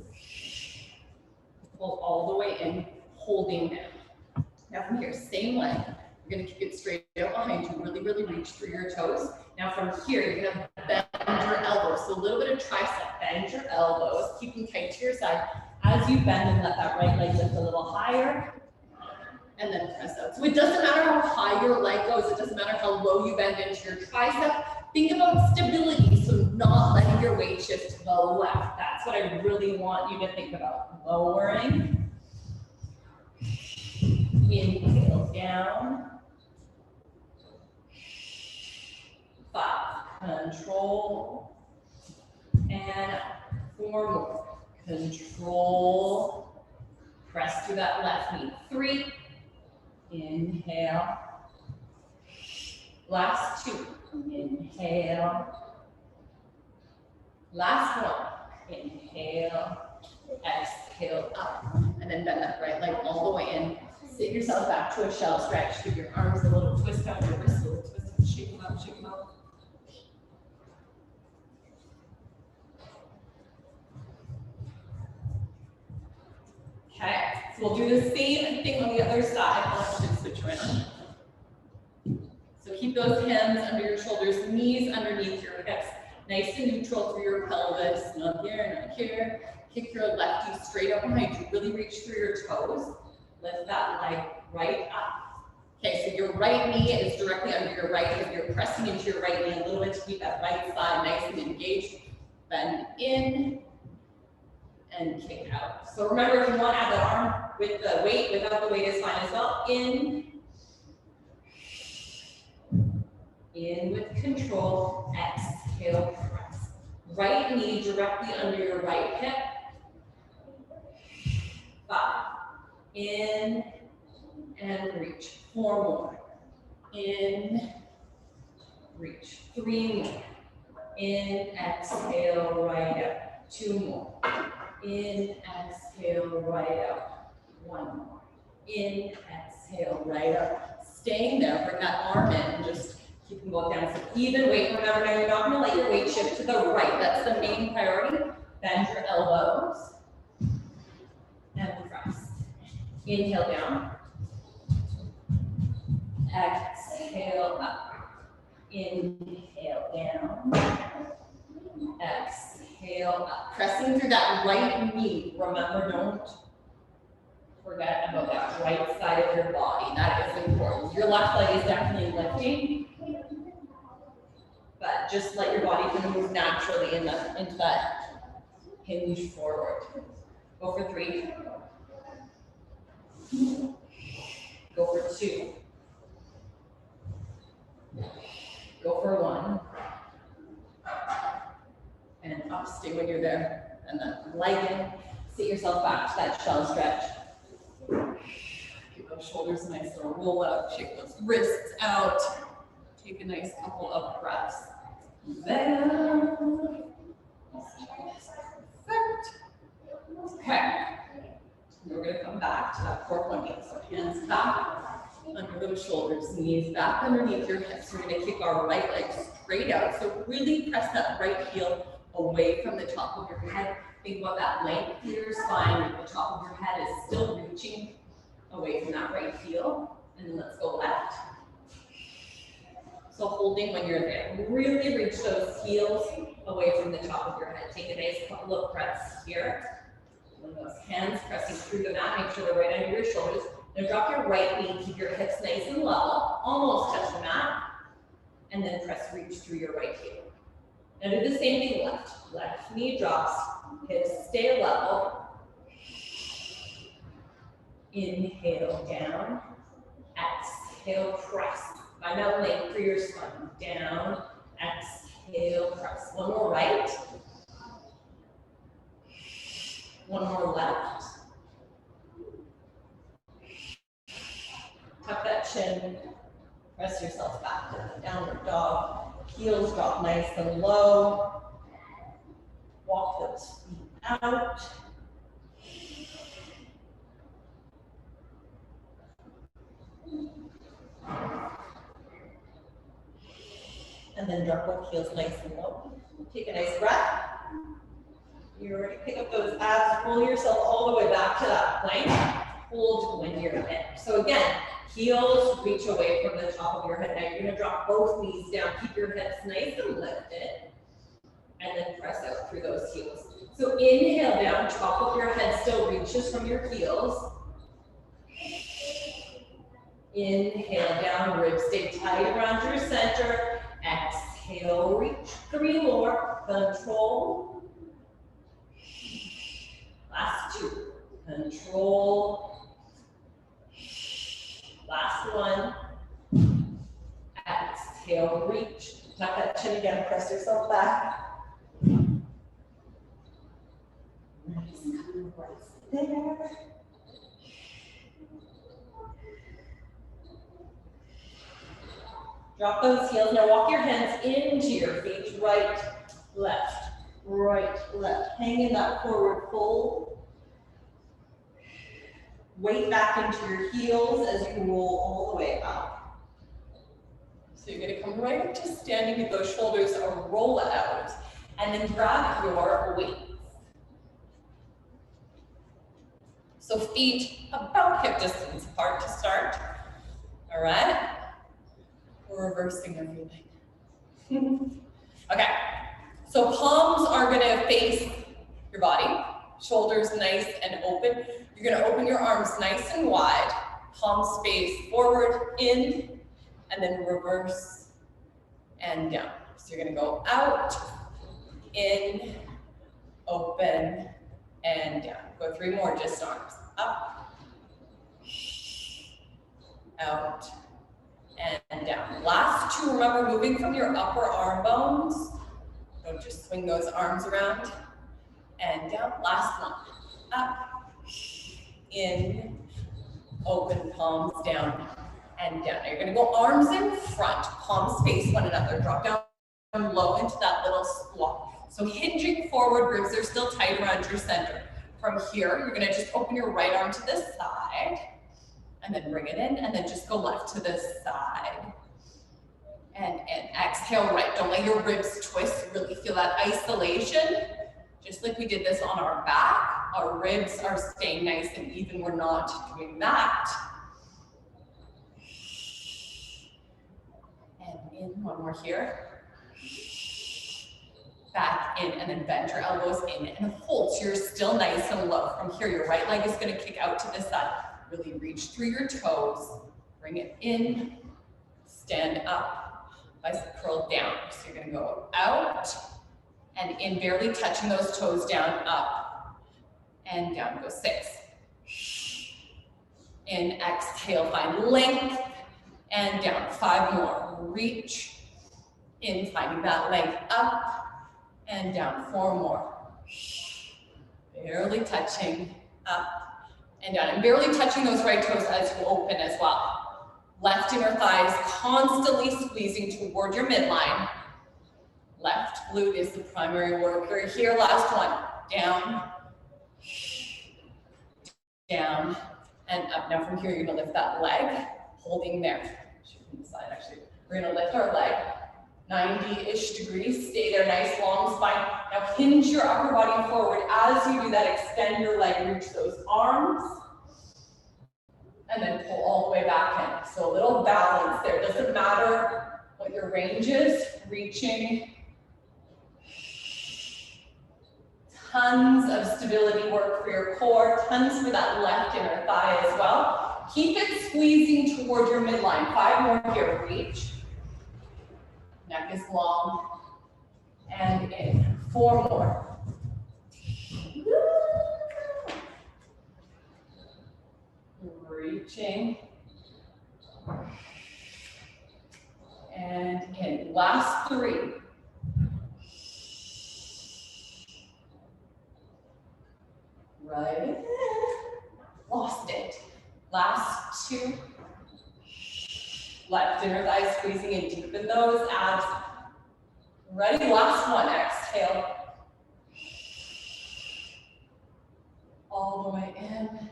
Pull all the way in, holding down. Now from here, same leg. You're gonna kick it straight out behind you. Really, really reach through your toes. Now from here, you're gonna bend your elbows. So a little bit of tricep, bend your elbows, keeping tight to your side. As you bend and let that right leg lift a little higher, and then press out. So it doesn't matter how high your leg goes, it doesn't matter how low you bend into your tricep. Think about stability, so not letting your weight shift to the left. That's what I really want you to think about. Lowering. Inhale down. 5, control. And 4 more. Control, press through that left knee. 3, inhale. Last 2, inhale. Last 1, inhale. Exhale up, and then bend that right leg all the way in. Sit yourself back to a shell stretch. Give your arms a little twist out, your wrists a little twist out. Shake them up, shake them up. Okay, so we'll do the same thing on the other side. I'll actually switch around. So keep those hands under your shoulders, knees underneath your hips, nice and neutral through your pelvis. Not here, not here. Kick your left knee straight up behind you. Really reach through your toes. Lift that leg right up. Okay, so your right knee is directly under your right hip. You're pressing into your right knee a little bit to keep that right side nice and engaged. Bend in. And kick out. So remember, if you want to add the arm with the weight, without the weight is fine as well. In with control, exhale, press. Right knee directly under your right hip. 5, in, and reach. 4 more. In, reach. 3 more. In, exhale, right up. 2 more. In, exhale, right up. 1 more. In, exhale, right up. Staying there, bring that arm in and just keep them both down. So even weight, remember now you're not gonna let your weight shift to the right. That's the main priority. Bend your elbows and press. Inhale down. Exhale up. Inhale down. Exhale up. Pressing through that right knee. Remember, don't forget about that right side of your body. That is important. Your left leg is definitely lifting, but just let your body kind of move naturally into that hinge forward. Go for 3, Go for 2. Go for 1. And up, stay when you're there. And then leg in, sit yourself back to that shell stretch. Keep those shoulders nice and roll out, shake those wrists out. Take a nice couple of breaths. There. Perfect. Okay. We're going to come back to that core planking. So hands back under those shoulders, knees back underneath your hips. We're going to kick our right leg straight out. So really press that right heel away from the top of your head. Think about that length through your spine. The top of your head is still reaching away from that right heel. And then let's go left. So holding when you're there. Really reach those heels away from the top of your head. Take a nice couple of breaths here. When those hands pressing through the mat, make sure they're right under your shoulders. Now drop your right knee, keep your hips nice and level, almost touch the mat, and then reach through your right heel. Now do the same thing left. Left knee drops, hips stay level. Inhale down, exhale press. Find that length through your spine. Down, exhale press. One more right. One more left. Tuck that chin. Press yourself back to the downward dog. Heels drop nice and low. Walk those feet out. And then drop both heels nice and low. Take a nice breath. You're ready to pick up those abs, roll yourself all the way back to that plank. Hold when you're in. So again, heels reach away from the top of your head. Now you're gonna drop both knees down, keep your hips nice and lifted, and then press out through those heels. So inhale down, top of your head still reaches from your heels. Inhale down, ribs stay tight around your center. Exhale, reach. 3 more, control. Last 2, control. Last 1. Exhale, reach. Tuck that chin again, press yourself back. Nice couple of breaths there. Drop those heels. Now walk your hands into your feet. Right, left. Right, left. Hang in that forward fold. Weight back into your heels as you roll all the way up. So you're going to come right up to standing with those shoulders or roll out. And then grab your weights. So feet about hip distance apart to start. All right. We're reversing everything. Okay. So palms are going to face your body, shoulders nice and open. You're going to open your arms nice and wide, palms face forward, in, and then reverse and down. So you're going to go out, in, open, and down. Go 3 more, just arms. Up, out, and down. Last 2, remember moving from your upper arm bones. Don't just swing those arms around and down. Last 1. Up, in, open, palms down and down. Now you're going to go arms in front, palms face one another. Drop down low into that little squat. So hinging forward, ribs are still tight around your center. From here, you're going to just open your right arm to this side and then bring it in and then just go left to this side. And exhale right. Don't let your ribs twist. Really feel that isolation. Just like we did this on our back, our ribs are staying nice and even. We're not doing that. And in, 1 more here. Back in, and then bend your elbows in and hold. So you're still nice and low. From here, your right leg is going to kick out to the side. Really reach through your toes. Bring it in. Stand up. Bicep curl down. So you're going to go out and in, barely touching those toes down, up and down. Go 6, In, exhale, find length, and down. 5 more, reach. In, finding that length, up, and down. 4 more. Barely touching, up, and down. And barely touching those right toes as you open as well. Left inner thighs constantly squeezing toward your midline. Left glute is the primary worker here. Last one, down, down, and up. Now from here, you're gonna lift that leg, holding there. Shooting the side, actually. We're gonna lift our leg 90-ish degrees. Stay there, nice long spine. Now hinge your upper body forward. As you do that, extend your leg, reach those arms, and then pull all the way back in. So a little balance there. Doesn't matter what your range is, reaching. Tons of stability work for your core, tons for that left inner thigh as well. Keep it squeezing toward your midline. 5 more here, reach. Neck is long, and in. 4 more. Reaching, and in. Last 3. Right, lost it. Last 2. Left inner thigh squeezing in, deepen those abs. Ready, last one, exhale. All the way in.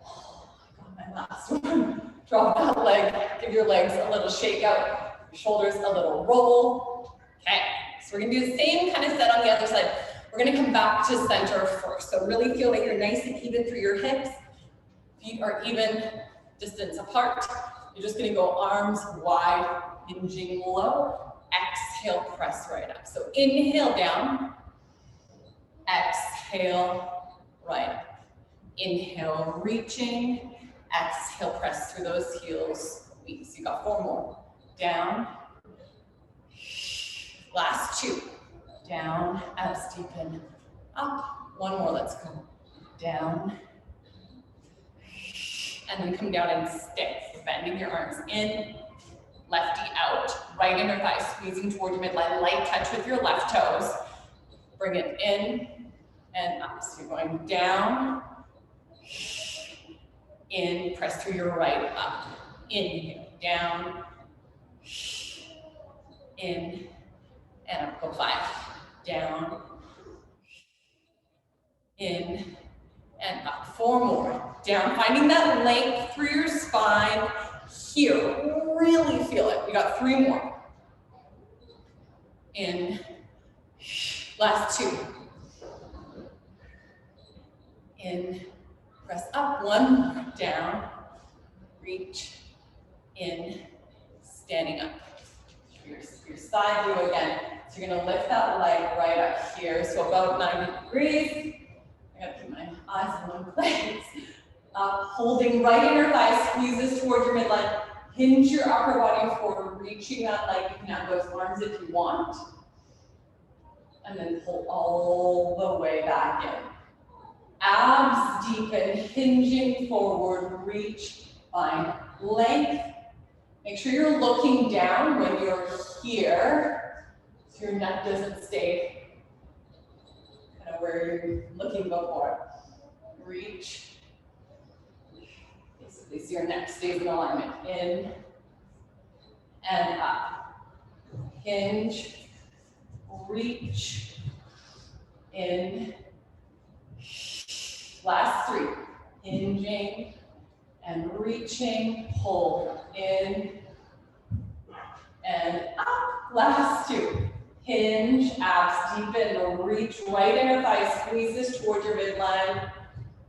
Oh, I got my last one. Drop that leg, give your legs a little shake out, your shoulders a little roll. Okay, so we're gonna do the same kind of set on the other side. We're gonna come back to center first. So really feel that you're nice and even through your hips. Feet are even distance apart. You're just gonna go arms wide, hinging low. Exhale, press right up. So inhale down. Exhale, right up. Inhale, reaching. Exhale, press through those heels. You got 4 more. Down. Last 2. Down, abs deepen, up. 1 more, let's go. Down. And then come down and stick. Bending your arms in, lefty out. Right inner thigh squeezing toward your midline. Light touch with your left toes. Bring it in and up. So you're going down, in, press through your right, up. Inhale, down, in, and up. Go 5. Down, in, and up. 4 more. Down, finding that length through your spine. Here, really feel it. We got 3 more. In, last 2. In, press up. 1 more. Down, reach, in, standing up. Your side view again. So you're gonna lift that leg right up here. So about 90 degrees. I gotta keep my eyes in one place. Holding right inner thigh squeezes toward your midline. Hinge your upper body forward, reaching that leg. You can have those arms if you want. And then pull all the way back in. Abs deepen, hinging forward, reach, find length. Make sure you're looking down when you're here, so your neck doesn't stay kind of where you're looking before. Reach. Basically, so your neck stays in alignment. In and up. Hinge, reach, in. Last 3. Hinging and reaching, pull in and up. Last 2. Hinge, abs deepen, reach, right inner thigh squeezes toward your midline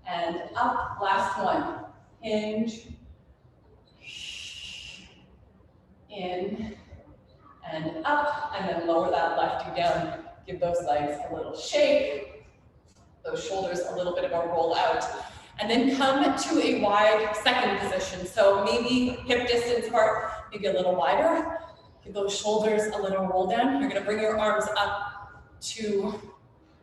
and up. Last 1. Hinge, in and up, and then lower that lefty down. Give those legs a little shake, those shoulders a little bit of a roll out. And then come to a wide second position. So maybe hip distance apart, maybe a little wider. Give those shoulders a little roll down. You're gonna bring your arms up to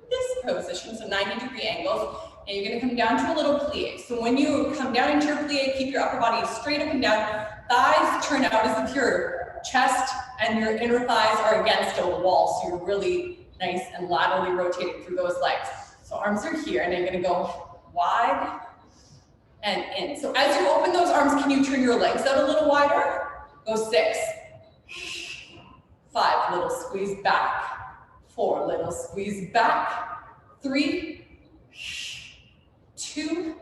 this position, so 90-degree angles. And you're gonna come down to a little plie. So when you come down into your plie, keep your upper body straight up and down. Thighs turn out as if your chest and your inner thighs are against a wall. So you're really nice and laterally rotating through those legs. So arms are here, and you're gonna go wide and in. So as you open those arms, can you turn your legs out a little wider? Go 6. 5, little squeeze back. 4, little squeeze back. 3, 2,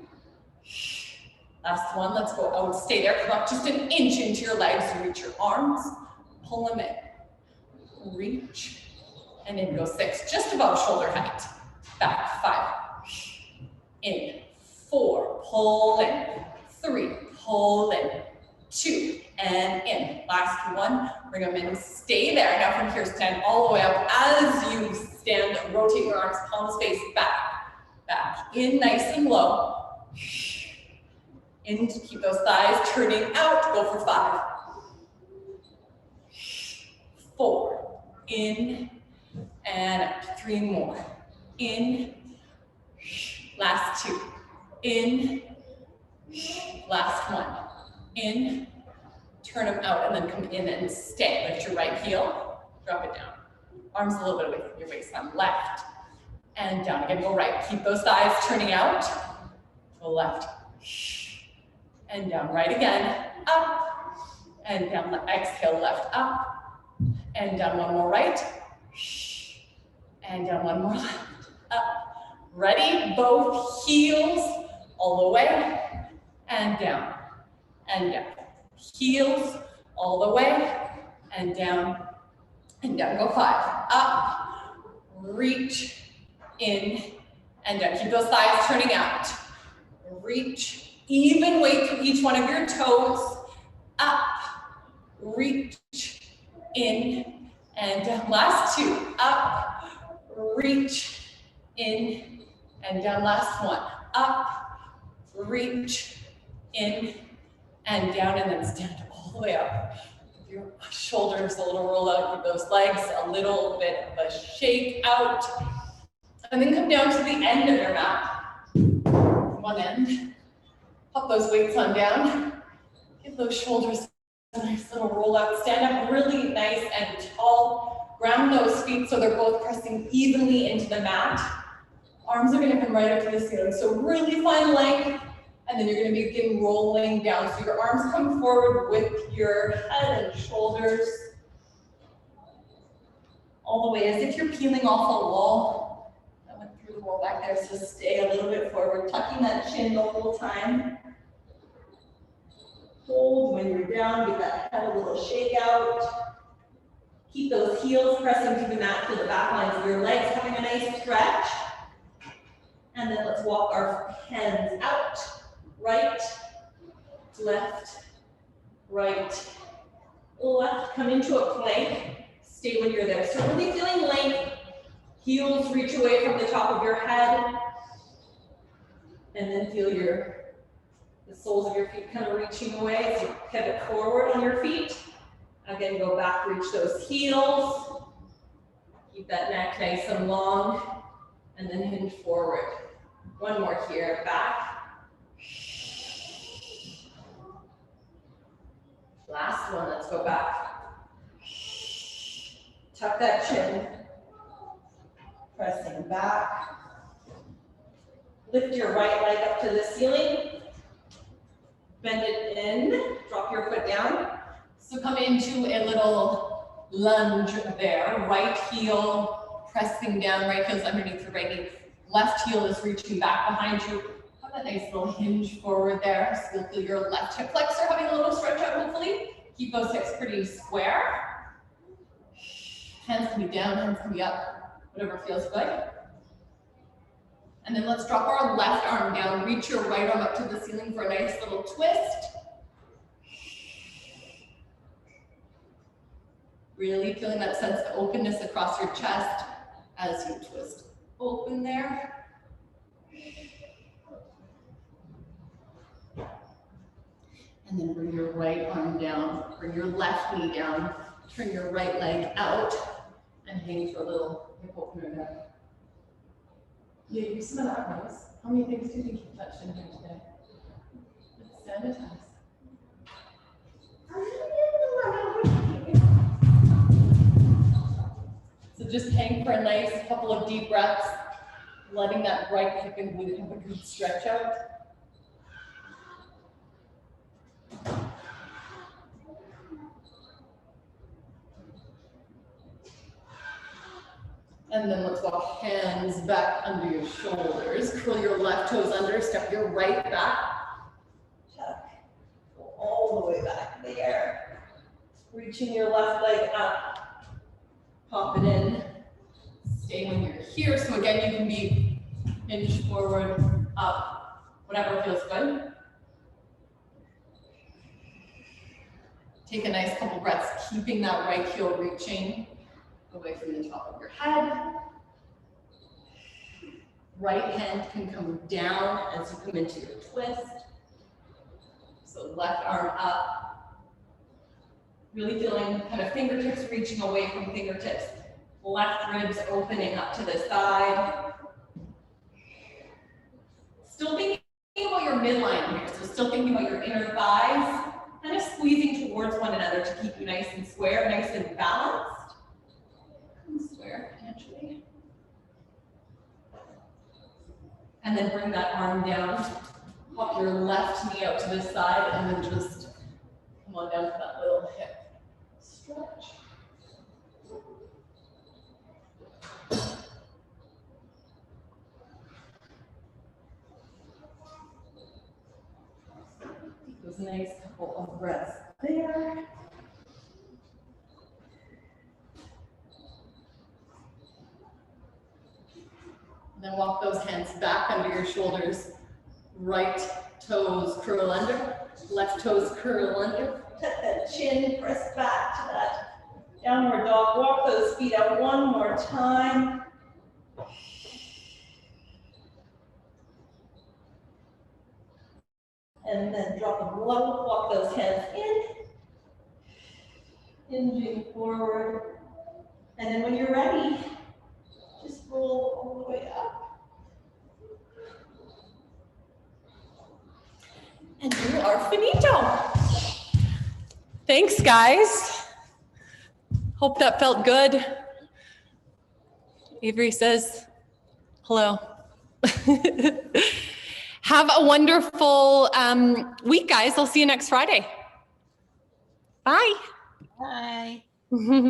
last one, let's go out, stay there, come up just an inch into your legs, reach your arms, pull them in, reach, and in, go 6, just above shoulder height, back, 5, in, 4, pull in, 3, pull in, 2, and in, last one, bring them in, stay there. Now from here, stand all the way up. As you stand, rotate your arms, palms face back, back, in nice and low, in to keep those thighs turning out, go for 5, 4, in, and up, 3 more, in, last 2, in, last 1, in, turn them out, and then come in and stay. Lift your right heel, drop it down. Arms a little bit away from your waistline, left, and down. Again, go right. Keep those thighs turning out, go left, and down, right again, up, and down, exhale, left, up, and down, one more right, and down, one more left, up. Ready? Both heels all the way, and down, and down. Heels all the way, and down, and down. Go 5, up, reach, in, and down. Keep those thighs turning out. Reach, even weight through each one of your toes, up, reach, in, and down. Last 2, up, reach, in, and down. Last 1, up, reach, in, and down, and then stand all the way up. Give your shoulders a little roll out, give those legs a little bit of a shake out, and then come down to the end of your mat. One end. Pop those weights on down. Give those shoulders a nice little roll out. Stand up really nice and tall. Ground those feet so they're both pressing evenly into the mat. Arms are going to come right up to the ceiling. So really find length. And then you're going to begin rolling down. So your arms come forward with your head and shoulders. All the way as if you're peeling off a wall. I went through the wall back there, so stay a little bit forward, tucking that chin the whole time. Hold when you're down, give that head a little shake out. Keep those heels pressing to the mat, feel the back lines of your legs having a nice stretch. And then let's walk our hands out. Right, left, right, left. Come into a plank. Stay when you're there. So really feeling length. Heels reach away from the top of your head. And then feel the soles of your feet kind of reaching away as you pivot forward on your feet. Again, go back, reach those heels. Keep that neck nice and long. And then hinge forward. One more here, back. Last one, let's go back. Tuck that chin. Pressing back. Lift your right leg up to the ceiling. Bend it in, drop your foot down. So come into a little lunge there. Right heel pressing down, right heel's underneath your right knee. Left heel is reaching back behind you. Have that nice little hinge forward there. So you'll feel your left hip flexor having a little stretch out, hopefully. Keep those hips pretty square. Hands can be down, hands can be up, whatever feels good. And then let's drop our left arm down. Reach your right arm up to the ceiling for a nice little twist. Really feeling that sense of openness across your chest as you twist open there. And then bring your right arm down, bring your left knee down, turn your right leg out, and hang for a little hip opener there. Yeah, you some of that, Rose. How many things do you think you touched in here today? Let's sanitize. So just hang for a nice couple of deep breaths, letting that right hip and glute have a good stretch out. And then let's walk hands back under your shoulders. Curl your left toes under, step your right back. Tuck. Go all the way back there. Reaching your left leg up. Pop it in. Stay when you're here. So again, you can be hinge forward, up, whatever feels good. Take a nice couple breaths, keeping that right heel reaching away from the top of your head. Right hand can come down as you come into your twist. So left arm up. Really feeling kind of fingertips reaching away from fingertips. Left ribs opening up to the side. Still thinking about your midline here. So still thinking about your inner thighs. Kind of squeezing towards one another to keep you nice and square, nice and balanced. Square, naturally. And then bring that arm down. Pop your left knee out to the side and then just come on down to that little hip stretch. Take those nice couple of breaths there. Then walk those hands back under your shoulders. Right toes curl under, left toes curl under. Tuck that chin, press back to that downward dog. Walk those feet out one more time. And then drop them low, walk those hands in. Hinging forward. And then when you're ready, just roll all the way up. And you are finito. Thanks, guys. Hope that felt good. Avery says, hello. Have a wonderful week, guys. I'll see you next Friday. Bye. Bye.